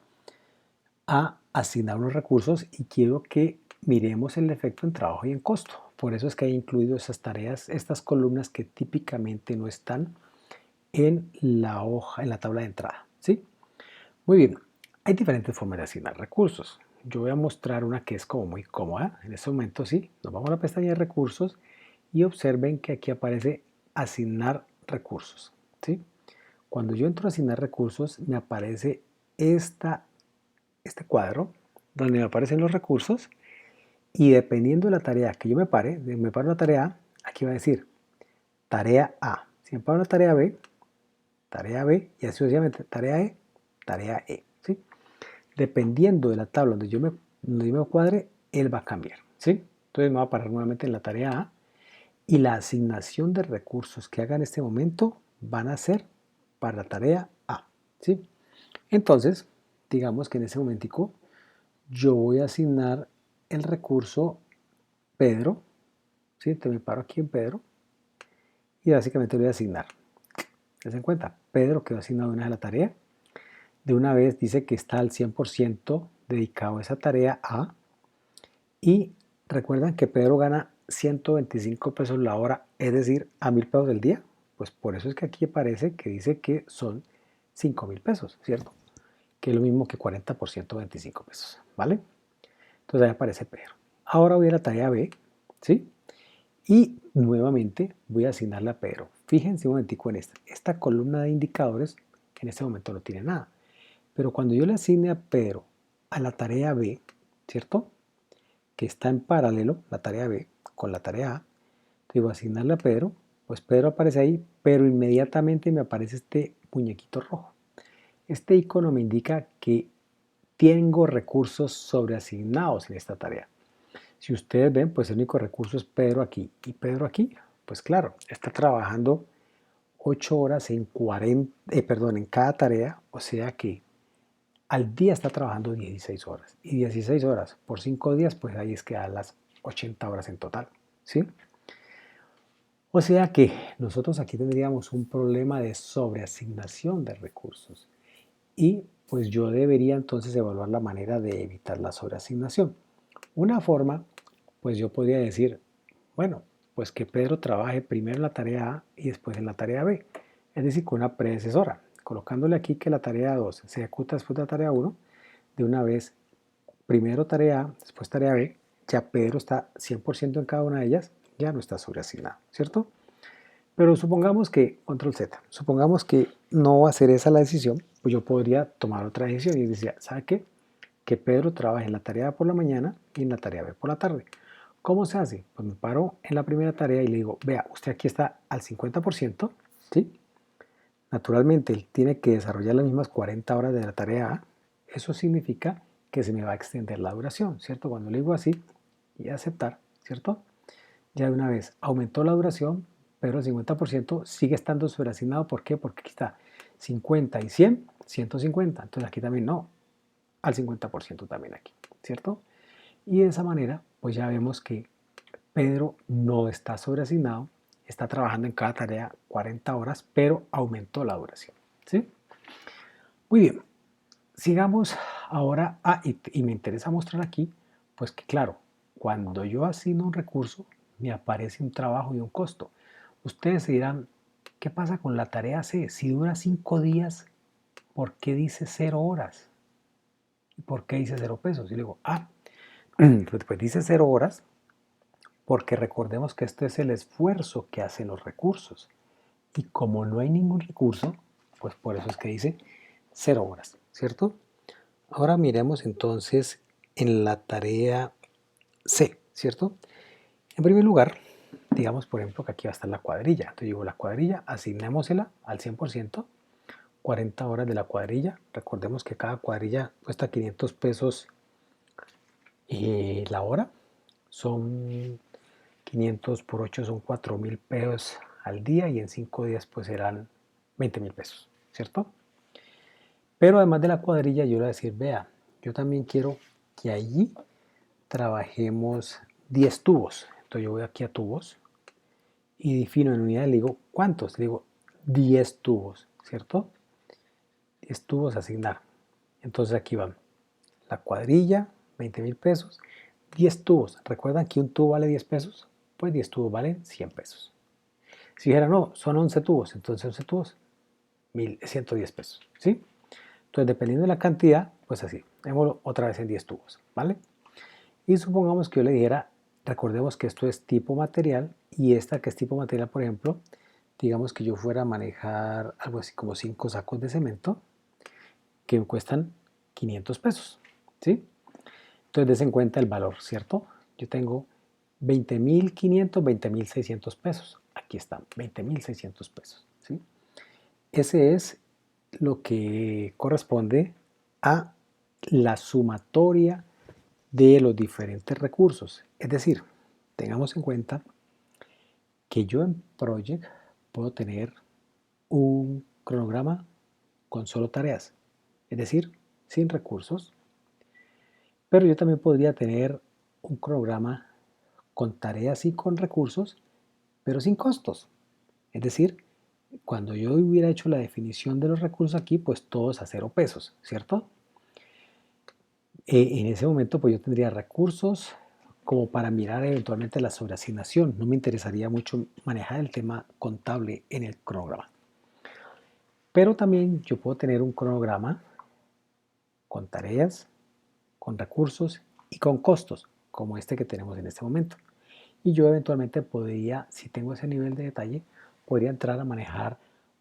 [SPEAKER 1] a asignar unos recursos y quiero que miremos el efecto en trabajo y en costo. Por eso es que he incluido esas tareas, estas columnas que típicamente no están en la hoja, en la tabla de entrada, ¿sí? Muy bien, hay diferentes formas de asignar recursos. yo voy a mostrar una que es como muy cómoda. En este momento sí, nos vamos a la pestaña de recursos y observen que aquí aparece asignar recursos, ¿sí? Cuando yo entro a asignar recursos, me aparece este cuadro donde me aparecen los recursos y dependiendo de la tarea que yo me paro la tarea A, aquí va a decir tarea A. Si me paro la tarea B y así sucesivamente, tarea E, ¿sí? Dependiendo de la tabla donde yo me cuadre, él va a cambiar, ¿sí? Entonces me va a parar nuevamente en la tarea A y la asignación de recursos que haga en este momento van a ser para la tarea A, ¿sí? Entonces, digamos que en ese momentico yo voy a asignar el recurso Pedro, ¿sí? Entonces me paro aquí en Pedro y básicamente le voy a asignar. ¿Se en cuenta? Pedro quedó asignado una de la tarea. De una vez dice que está al 100% dedicado a esa tarea A. Y recuerdan que Pedro gana 125 pesos la hora, es decir, a 1.000 pesos el día. Pues por eso es que aquí aparece que dice que son 5.000 pesos, ¿cierto? Que es lo mismo que 40 por 125 pesos, ¿vale? Entonces ahí aparece Pedro. Ahora voy a la tarea B, ¿sí? Y nuevamente voy a asignarle a Pedro. Fíjense un momentico en esta columna de indicadores que en este momento no tiene nada. Pero cuando yo le asigne a Pedro a la tarea B, ¿cierto? Que está en paralelo, la tarea B, con la tarea A, entonces voy a asignarle a Pedro, pues Pedro aparece ahí, pero inmediatamente me aparece este muñequito rojo. Este icono me indica que tengo recursos sobreasignados en esta tarea. Si ustedes ven, pues el único recurso es Pedro aquí y Pedro aquí. Pues claro, está trabajando 8 horas en cada tarea, o sea que al día está trabajando 16 horas. Y 16 horas por 5 días, pues ahí es que da las 80 horas en total, ¿sí? O sea que nosotros aquí tendríamos un problema de sobreasignación de recursos. Y pues yo debería entonces evaluar la manera de evitar la sobreasignación. Una forma, pues yo podría decir, bueno, pues que Pedro trabaje primero en la tarea A y después en la tarea B, es decir, con una predecesora, colocándole aquí que la tarea 2 se ejecuta después de la tarea 1, de una vez, primero tarea A, después tarea B, ya Pedro está 100% en cada una de ellas, ya no está sobreasignado, ¿cierto? Pero supongamos que, control Z, supongamos que no va a ser esa la decisión, pues yo podría tomar otra decisión y decir, ¿sabe qué? Que Pedro trabaje en la tarea A por la mañana y en la tarea B por la tarde. ¿Cómo se hace? Pues me paro en la primera tarea y le digo, vea, usted aquí está al 50%, ¿sí? Naturalmente, él tiene que desarrollar las mismas 40 horas de la tarea A. Eso significa que se me va a extender la duración, ¿cierto? Cuando le digo así y aceptar, ¿cierto? Ya de una vez aumentó la duración, pero el 50% sigue estando sobreasignado. ¿Por qué? Porque aquí está 50 y 100, 150. Entonces aquí también no, al 50% también aquí, ¿cierto? Y de esa manera, pues ya vemos que Pedro no está sobreasignado, está trabajando en cada tarea 40 horas, pero aumentó la duración, ¿sí? Muy bien, sigamos ahora, y me interesa mostrar aquí, pues que claro, cuando yo asigno un recurso, me aparece un trabajo y un costo. Ustedes se dirán, ¿qué pasa con la tarea C? Si dura 5 días, ¿por qué dice 0 horas? ¿Y por qué dice 0 pesos? Y le digo, pues dice 0 horas porque recordemos que este es el esfuerzo que hacen los recursos. Y como no hay ningún recurso, pues por eso es que dice 0 horas, ¿cierto? Ahora miremos entonces en la tarea C, ¿cierto? En primer lugar, digamos por ejemplo que aquí va a estar la cuadrilla. Entonces digo la cuadrilla, asignémosela al 100%, 40 horas de la cuadrilla. Recordemos que cada cuadrilla cuesta 500 pesos la hora. Son 500 por 8 son 4.000 pesos al día y en 5 días pues serán 20.000 pesos, ¿cierto? Pero además de la cuadrilla yo le voy a decir, vea, yo también quiero que allí trabajemos 10 tubos. Entonces yo voy aquí a tubos y defino en unidades, le digo, ¿cuántos? Le digo 10 tubos, ¿cierto? 10 tubos a asignar. Entonces aquí van la cuadrilla, 20.000 pesos, 10 tubos. ¿Recuerdan que un tubo vale 10 pesos? Pues 10 tubos valen 100 pesos. Si dijera, no, son 11 tubos, entonces 11 tubos, 1.110 pesos, ¿sí? Entonces, dependiendo de la cantidad, pues así, démoslo otra vez en 10 tubos, ¿vale? Y supongamos que yo le dijera, recordemos que esto es tipo material y esta que es tipo material, por ejemplo, digamos que yo fuera a manejar algo así como 5 sacos de cemento que me cuestan 500 pesos, ¿sí? Entonces, des en cuenta el valor, ¿cierto? Yo tengo 20.500, 20.600 pesos. Aquí están, 20.600 pesos, ¿sí? Ese es lo que corresponde a la sumatoria de los diferentes recursos. Es decir, tengamos en cuenta que yo en Project puedo tener un cronograma con solo tareas, es decir, sin recursos, pero yo también podría tener un cronograma con tareas y con recursos, pero sin costos. Es decir, cuando yo hubiera hecho la definición de los recursos aquí, pues todos a 0 pesos, ¿cierto? En ese momento pues yo tendría recursos como para mirar eventualmente la sobreasignación. No me interesaría mucho manejar el tema contable en el cronograma. Pero también yo puedo tener un cronograma con tareas, con recursos y con costos, como este que tenemos en este momento. Y yo eventualmente podría, si tengo ese nivel de detalle, podría entrar a manejar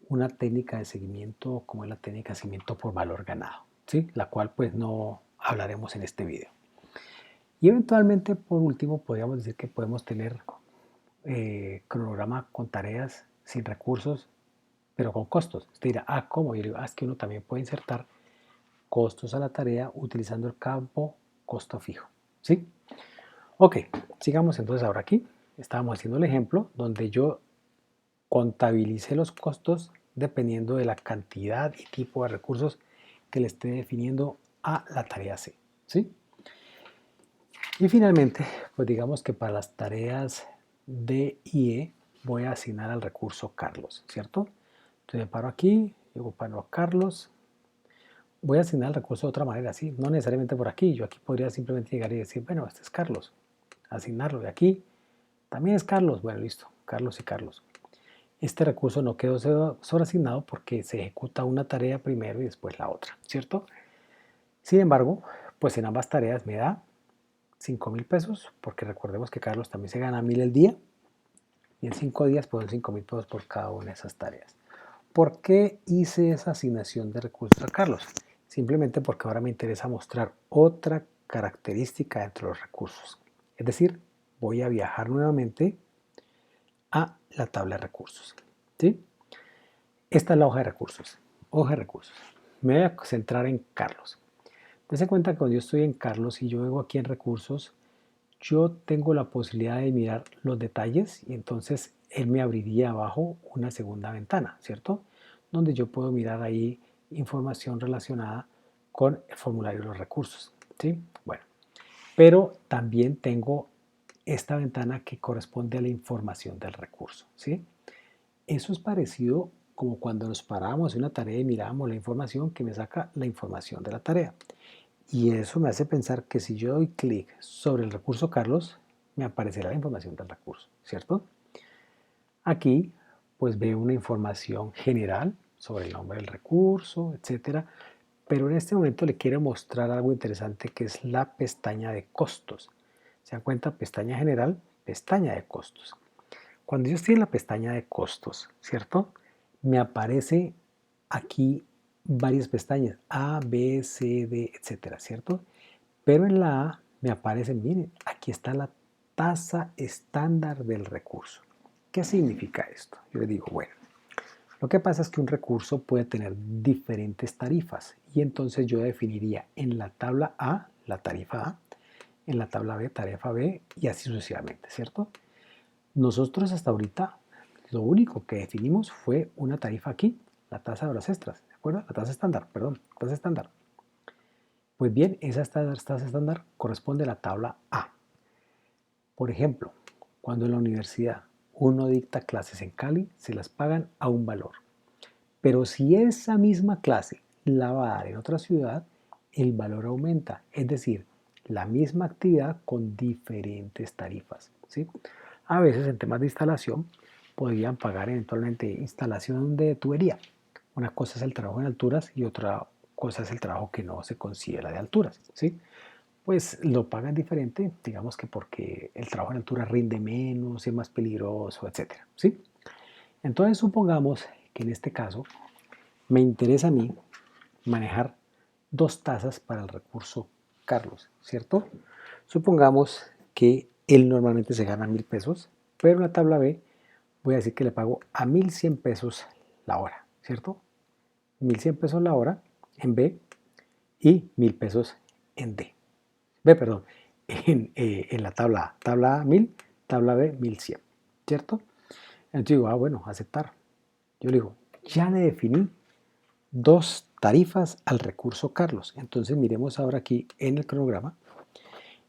[SPEAKER 1] una técnica de seguimiento como es la técnica de seguimiento por valor ganado, ¿sí? La cual pues no hablaremos en este video. Y eventualmente, por último, podríamos decir que podemos tener cronograma con tareas sin recursos, pero con costos. Usted dirá, ¿cómo? Yo digo, es que uno también puede insertar costos a la tarea utilizando el campo costo fijo, ¿sí? Ok, sigamos entonces ahora aquí. Estábamos haciendo el ejemplo donde yo contabilicé los costos dependiendo de la cantidad y tipo de recursos que le esté definiendo a la tarea C, ¿sí? Y finalmente, pues digamos que para las tareas D y E voy a asignar al recurso Carlos, ¿cierto? Entonces me paro aquí, llego paro a Carlos, voy a asignar el recurso de otra manera, ¿sí? No necesariamente por aquí, yo aquí podría simplemente llegar y decir, bueno, este es Carlos, asignarlo de aquí, también es Carlos, bueno, listo, Carlos y Carlos. Este recurso no quedó sobreasignado porque se ejecuta una tarea primero y después la otra, ¿cierto? Sin embargo, pues en ambas tareas me da 5.000 pesos, porque recordemos que Carlos también se gana 1.000 el día, y en 5 días pues 5.000 pesos por cada una de esas tareas. ¿Por qué hice esa asignación de recursos a Carlos? Simplemente porque ahora me interesa mostrar otra característica dentro de los recursos. Es decir, voy a viajar nuevamente a la tabla de recursos, ¿sí? Esta es la hoja de recursos. Hoja de recursos. Me voy a centrar en Carlos. Dense cuenta que cuando yo estoy en Carlos y yo vengo aquí en recursos, yo tengo la posibilidad de mirar los detalles y entonces él me abriría abajo una segunda ventana, ¿cierto? Donde yo puedo mirar ahí información relacionada con el formulario de los recursos, ¿sí? Bueno, pero también tengo esta ventana que corresponde a la información del recurso, ¿sí? Eso es parecido como cuando nos parábamos en una tarea y mirábamos la información que me saca la información de la tarea. Y eso me hace pensar que si yo doy clic sobre el recurso Carlos, me aparecerá la información del recurso, ¿cierto? Aquí pues veo una información general sobre el nombre del recurso, etcétera, pero en este momento le quiero mostrar algo interesante que es la pestaña de costos. ¿Se dan cuenta? Pestaña general, pestaña de costos. Cuando yo estoy en la pestaña de costos, ¿cierto? Me aparece aquí varias pestañas, A, B, C, D, etcétera, ¿cierto? Pero en la A me aparece, miren, aquí está la tasa estándar del recurso. ¿Qué significa esto? Yo le digo, bueno, lo que pasa es que un recurso puede tener diferentes tarifas y entonces yo definiría en la tabla A la tarifa A, en la tabla B tarifa B y así sucesivamente, ¿cierto? Nosotros hasta ahorita lo único que definimos fue una tarifa aquí, la tasa de horas extras, ¿de acuerdo? La tasa estándar, perdón, tasa estándar. Pues bien, esa tasa estándar corresponde a la tabla A. Por ejemplo, cuando en la universidad uno dicta clases en Cali, se las pagan a un valor. Pero si esa misma clase la va a dar en otra ciudad, el valor aumenta. Es decir, la misma actividad con diferentes tarifas, ¿sí? A veces en temas de instalación podrían pagar eventualmente instalación de tubería. Una cosa es el trabajo en alturas y otra cosa es el trabajo que no se considera de alturas, ¿sí? Pues lo pagan diferente, digamos que porque el trabajo en altura rinde menos, es más peligroso, etcétera, ¿sí? Entonces supongamos que en este caso me interesa a mí manejar dos tasas para el recurso Carlos, ¿cierto? Supongamos que él normalmente se gana 1.000 pesos, pero en la tabla B voy a decir que le pago a 1.100 pesos la hora, ¿cierto? 1.100 pesos la hora en B y 1.000 pesos en D. B, perdón, en la tabla A. Tabla A 1.000, tabla B 1.100, ¿cierto? Entonces digo, bueno, aceptar. Yo le digo, ya le definí dos tarifas al recurso Carlos. Entonces miremos ahora aquí en el cronograma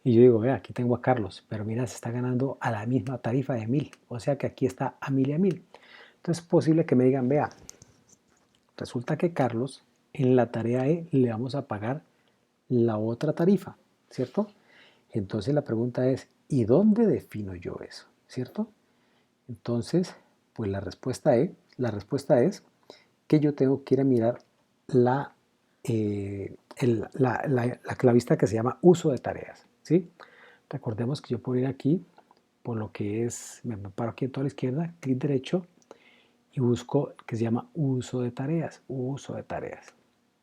[SPEAKER 1] y yo digo, vea, aquí tengo a Carlos, pero mira, se está ganando a la misma tarifa de 1.000, o sea que aquí está a 1.000 y a 1.000. Entonces es posible que me digan, vea, resulta que Carlos en la tarea E le vamos a pagar la otra tarifa, ¿cierto? Entonces la pregunta es, ¿y dónde defino yo eso? ¿Cierto? Entonces, pues la respuesta es que yo tengo que ir a mirar la clavista que se llama uso de tareas, ¿sí? Recordemos que yo puedo ir aquí, por lo que es, me paro aquí en toda la izquierda, clic derecho y busco que se llama uso de tareas, uso de tareas.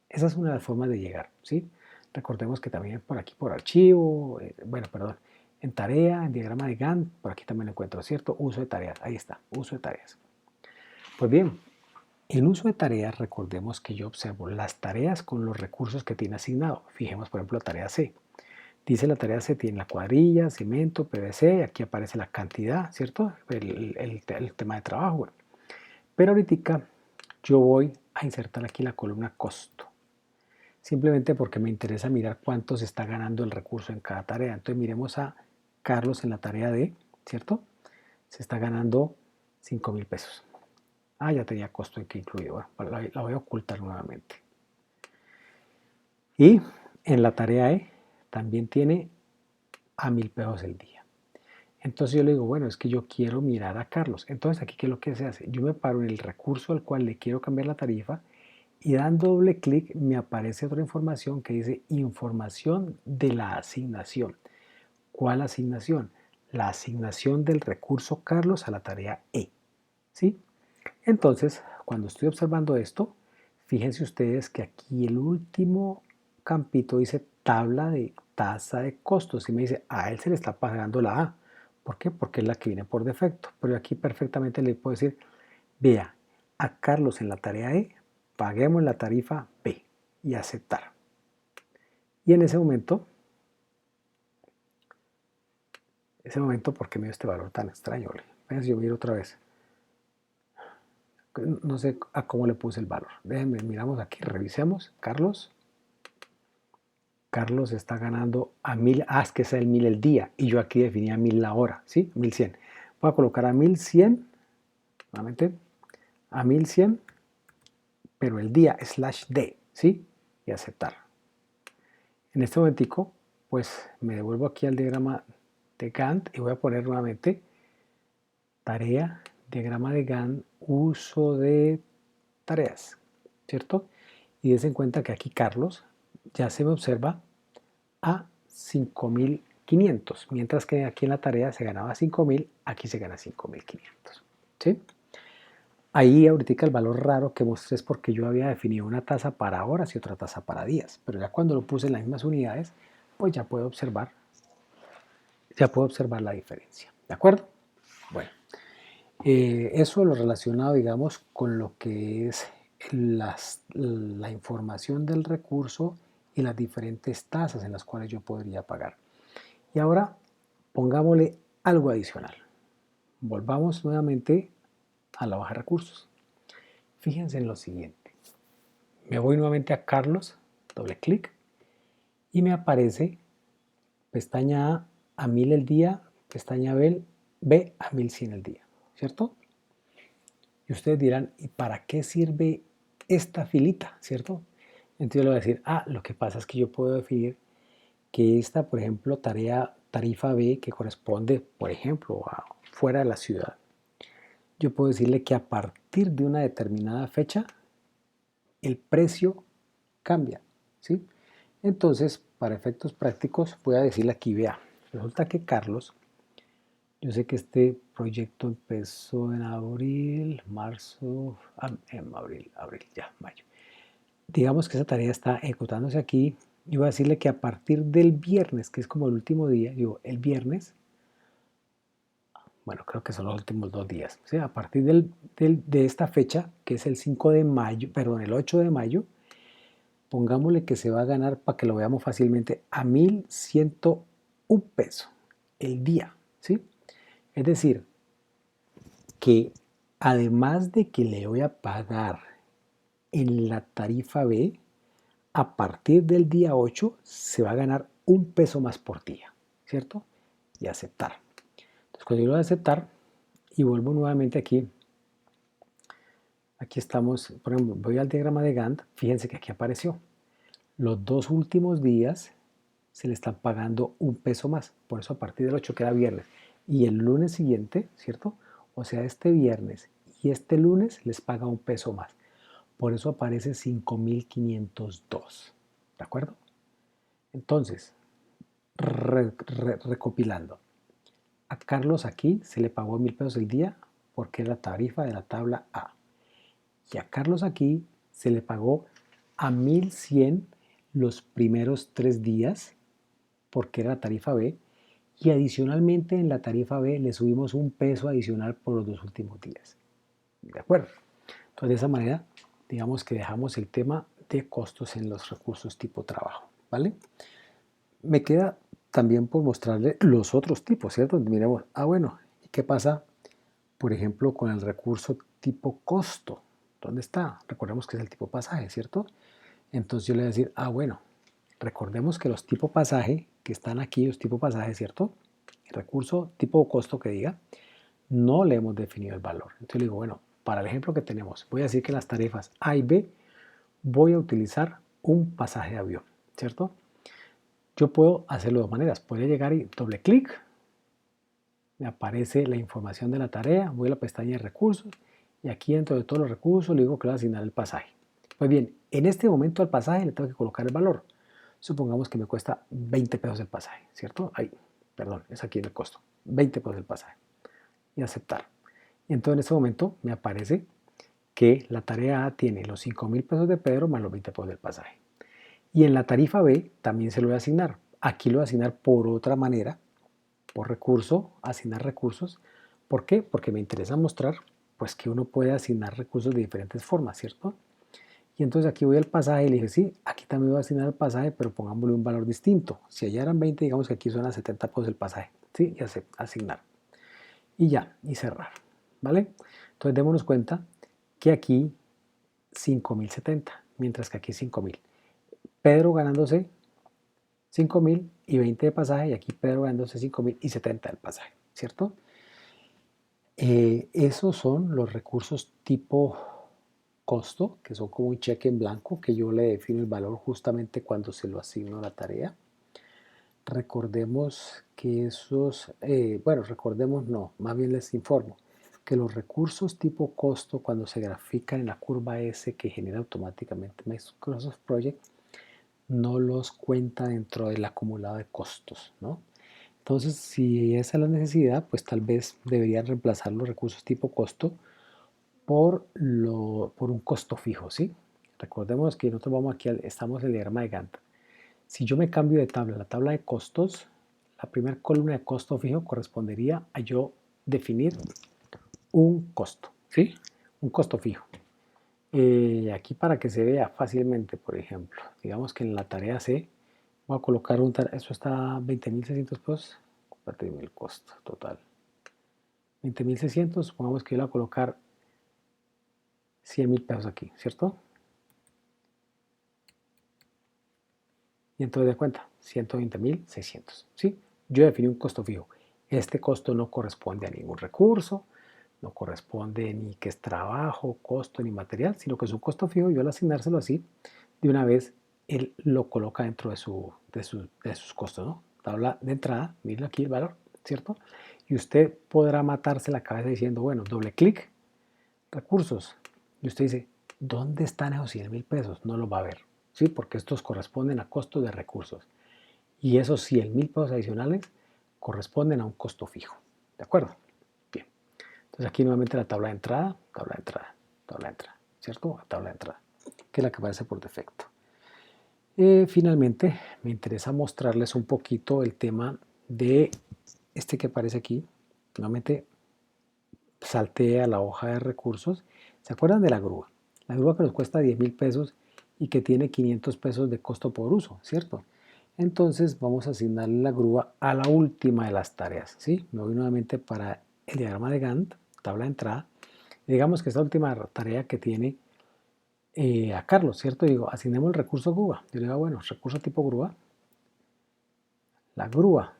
[SPEAKER 1] Esa es una de las formas de llegar, ¿sí? Recordemos que también por aquí, por archivo, en tarea, en diagrama de Gantt, por aquí también lo encuentro, ¿cierto? Uso de tareas, ahí está, uso de tareas. Pues bien, en uso de tareas, recordemos que yo observo las tareas con los recursos que tiene asignado. Fijemos, por ejemplo, la tarea C. Dice la tarea C tiene la cuadrilla, cemento, PVC, aquí aparece la cantidad, ¿cierto? El tema de trabajo. Bueno. Pero ahorita yo voy a insertar aquí la columna costo. Simplemente porque me interesa mirar cuánto se está ganando el recurso en cada tarea. Entonces miremos a Carlos en la tarea D, ¿cierto? Se está ganando 5.000 pesos. Ah, ya tenía costo aquí incluido. Bueno, la voy a ocultar nuevamente. Y en la tarea E también tiene a 1.000 pesos el día. Entonces yo le digo, bueno, es que yo quiero mirar a Carlos. Entonces aquí, ¿qué es lo que se hace? Yo me paro en el recurso al cual le quiero cambiar la tarifa y dando doble clic me aparece otra información que dice información de la asignación. ¿Cuál asignación? La asignación del recurso Carlos a la tarea E. ¿Sí? Entonces, cuando estoy observando esto, fíjense ustedes que aquí el último campito dice tabla de tasa de costos y me dice, a él se le está pagando la A. ¿Por qué? Porque es la que viene por defecto. Pero aquí perfectamente le puedo decir, vea, a Carlos en la tarea E, paguemos la tarifa B y aceptar. Y en ese momento, ¿por qué me dio este valor tan extraño? Vean si yo miro otra vez. No sé a cómo le puse el valor. Déjenme, miramos aquí, revisemos. Carlos está ganando a 1.000, es que es el 1.000 el día, y yo aquí definía 1.000 la hora, ¿sí? 1.100. Voy a colocar a 1.100, nuevamente, a 1.100, pero el día, /D, ¿sí? Y aceptar. En este momentico, pues me devuelvo aquí al diagrama de Gantt y voy a poner nuevamente tarea, diagrama de Gantt, uso de tareas, ¿cierto? Y des en cuenta que aquí Carlos ya se me observa a 5.500, mientras que aquí en la tarea se ganaba 5.000, aquí se gana 5.500, ¿sí? Ahí ahorita el valor raro que mostré es porque yo había definido una tasa para horas y otra tasa para días, pero ya cuando lo puse en las mismas unidades, pues ya puedo observar la diferencia, ¿de acuerdo? Bueno, eso lo relacionado, digamos, con lo que es la información del recurso y las diferentes tasas en las cuales yo podría pagar. Y ahora pongámosle algo adicional. Volvamos nuevamente a la hoja de recursos. Fíjense en lo siguiente. Me voy nuevamente a Carlos, doble clic, y me aparece pestaña A 1.000 el día, pestaña B a 1.100 el día, ¿cierto? Y ustedes dirán, ¿y para qué sirve esta filita, cierto? Entonces yo le voy a decir, lo que pasa es que yo puedo definir que esta, por ejemplo, tarifa B, que corresponde, por ejemplo, a fuera de la ciudad, yo puedo decirle que a partir de una determinada fecha, el precio cambia, ¿sí? Entonces, para efectos prácticos, voy a decirle aquí, vea, resulta que Carlos, yo sé que este proyecto empezó en abril, marzo, en abril, ya, mayo. Digamos que esa tarea está ejecutándose aquí y voy a decirle que a partir del viernes, que es como el último día, digo, el viernes, bueno, creo que son los últimos 2 días, ¿sí? A partir de esta fecha, que es el 5 de mayo, perdón, el 8 de mayo, pongámosle que se va a ganar, para que lo veamos fácilmente, a 1.101 pesos el día, ¿sí? Es decir, que además de que le voy a pagar en la tarifa B, a partir del día 8 se va a ganar 1 peso más por día, ¿cierto? Y aceptar. Entonces, cuando yo lo voy a aceptar y vuelvo nuevamente aquí, aquí estamos, por ejemplo, voy al diagrama de Gantt, fíjense que aquí apareció. Los 2 últimos días se le están pagando 1 peso más, por eso a partir del 8 queda viernes. Y el lunes siguiente, ¿cierto? O sea, este viernes y este lunes les paga 1 peso más. Por eso aparece 5.502. ¿De acuerdo? Entonces, recopilando. A Carlos aquí se le pagó 1.000 pesos el día porque es la tarifa de la tabla A. Y a Carlos aquí se le pagó a 1.100 los primeros 3 días porque era la tarifa B. Y adicionalmente en la tarifa B le subimos 1 peso adicional por los 2 últimos días. ¿De acuerdo? Entonces de esa manera, digamos que dejamos el tema de costos en los recursos tipo trabajo. ¿Vale? Me queda también por mostrarle los otros tipos, ¿cierto? Miremos, bueno, ¿y qué pasa, por ejemplo, con el recurso tipo costo? ¿Dónde está? Recordemos que es el tipo pasaje, ¿cierto? Entonces yo le voy a decir, bueno, recordemos que los tipo pasaje que están aquí, los tipo pasaje, ¿cierto? El recurso tipo costo que diga, no le hemos definido el valor. Entonces le digo, bueno, para el ejemplo que tenemos, voy a decir que en las tarifas A y B voy a utilizar un pasaje de avión, ¿cierto? Yo puedo hacerlo de dos maneras. Puedo llegar y doble clic, me aparece la información de la tarea, voy a la pestaña de recursos y aquí dentro de todos los recursos le digo que le voy a asignar el pasaje. Pues bien, en este momento al pasaje le tengo que colocar el valor. Supongamos que me cuesta 20 pesos el pasaje, ¿cierto? Ahí, perdón, es aquí en el costo. 20 pesos el pasaje. Y aceptar. Y entonces en este momento me aparece que la tarea A tiene los 5.000 pesos de Pedro más los 20 pesos del pasaje. Y en la tarifa B también se lo voy a asignar. Aquí lo voy a asignar por otra manera, por recurso, asignar recursos. ¿Por qué? Porque me interesa mostrar pues que uno puede asignar recursos de diferentes formas, ¿cierto? Y entonces aquí voy al pasaje y le dije, sí, aquí también voy a asignar el pasaje, pero pongámosle un valor distinto. Si allá eran 20, digamos que aquí son a 70 pesos el pasaje, ¿sí? Y asignar. Y ya, y cerrar, ¿vale? Entonces démonos cuenta que aquí 5.070, mientras que aquí 5.000. Pedro ganándose 5.000 y 20 de pasaje, y aquí Pedro ganándose 5.000 y 70 del pasaje, ¿cierto? Esos son los recursos tipo costo, que son como un cheque en blanco, que yo le defino el valor justamente cuando se lo asigno a la tarea. Recordemos que esos, bueno, recordemos no, más bien les informo que los recursos tipo costo, cuando se grafican en la curva S que genera automáticamente Microsoft Project, no los cuenta dentro del acumulado de costos, ¿no? Entonces, si esa es la necesidad, pues tal vez deberían reemplazar los recursos tipo costo por un costo fijo, ¿sí? Recordemos que nosotros vamos aquí, estamos en el diagrama de Gantt. Si yo me cambio de tabla, la tabla de costos, la primera columna de costo fijo correspondería a yo definir un costo, ¿sí? Un costo fijo. Aquí para que se vea fácilmente, por ejemplo, digamos que en la tarea C voy a colocar eso está 20.600 pesos, compartirme el costo total. 20.600, supongamos que yo le voy a colocar 100.000 pesos aquí, ¿cierto? Y entonces de cuenta, 120.600, ¿sí? Yo definí un costo fijo. Este costo no corresponde a ningún recurso, no corresponde ni que es trabajo, costo, ni material, sino que es un costo fijo. Yo al asignárselo así, de una vez él lo coloca dentro de sus costos, ¿no? Tabla de entrada, miren aquí el valor, ¿cierto? Y usted podrá matarse la cabeza diciendo, bueno, doble clic, recursos. Y usted dice, ¿dónde están esos 100.000 pesos? No los va a ver. ¿sí? Porque estos corresponden a costos de recursos. Y esos 100.000 pesos adicionales corresponden a un costo fijo. ¿De acuerdo? Bien. Entonces aquí nuevamente la tabla de entrada, tabla de entrada, tabla de entrada, ¿cierto? La tabla de entrada, que es la que aparece por defecto. Finalmente, me interesa mostrarles un poquito el tema de este que aparece aquí. Nuevamente salté a la hoja de recursos. ¿Se acuerdan de la grúa? La grúa que nos cuesta 10.000 pesos y que tiene 500 pesos de costo por uso, ¿cierto? Entonces vamos a asignarle la grúa a la última de las tareas, ¿sí? Me voy nuevamente para el diagrama de Gantt, tabla de entrada. Digamos que esta última tarea que tiene a Carlos, ¿cierto? Digo, asignemos el recurso grúa. Yo le digo, bueno, recurso tipo grúa. La grúa,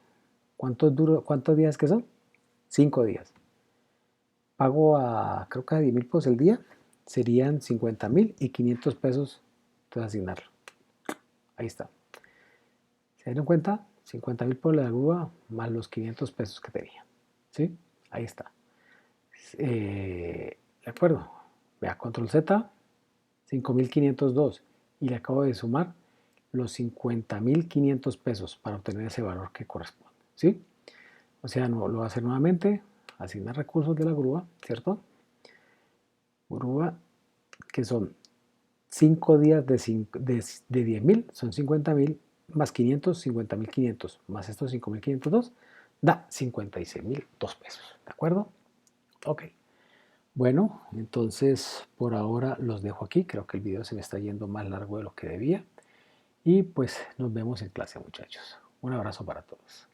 [SPEAKER 1] ¿cuántos días que son? 5 días. Pago creo que a 10.000 pesos el día, serían 50.000 y 500 pesos, entonces asignarlo. Ahí está. ¿Se dieron cuenta? 50.000 por la grúa más los 500 pesos que tenía. ¿Sí? Ahí está. ¿De acuerdo? Vea, control Z, 5.502 y le acabo de sumar los 50.500 pesos para obtener ese valor que corresponde. ¿Sí? O sea, no, lo voy a hacer nuevamente, asignar recursos de la grúa, ¿cierto? Grúa, que son 5 días de 10.000, son 50.000, más 500, 50.500, más estos 5.502, da 56.002 pesos, ¿de acuerdo? Ok. Bueno, entonces por ahora los dejo aquí, creo que el video se me está yendo más largo de lo que debía y pues nos vemos en clase, muchachos. Un abrazo para todos.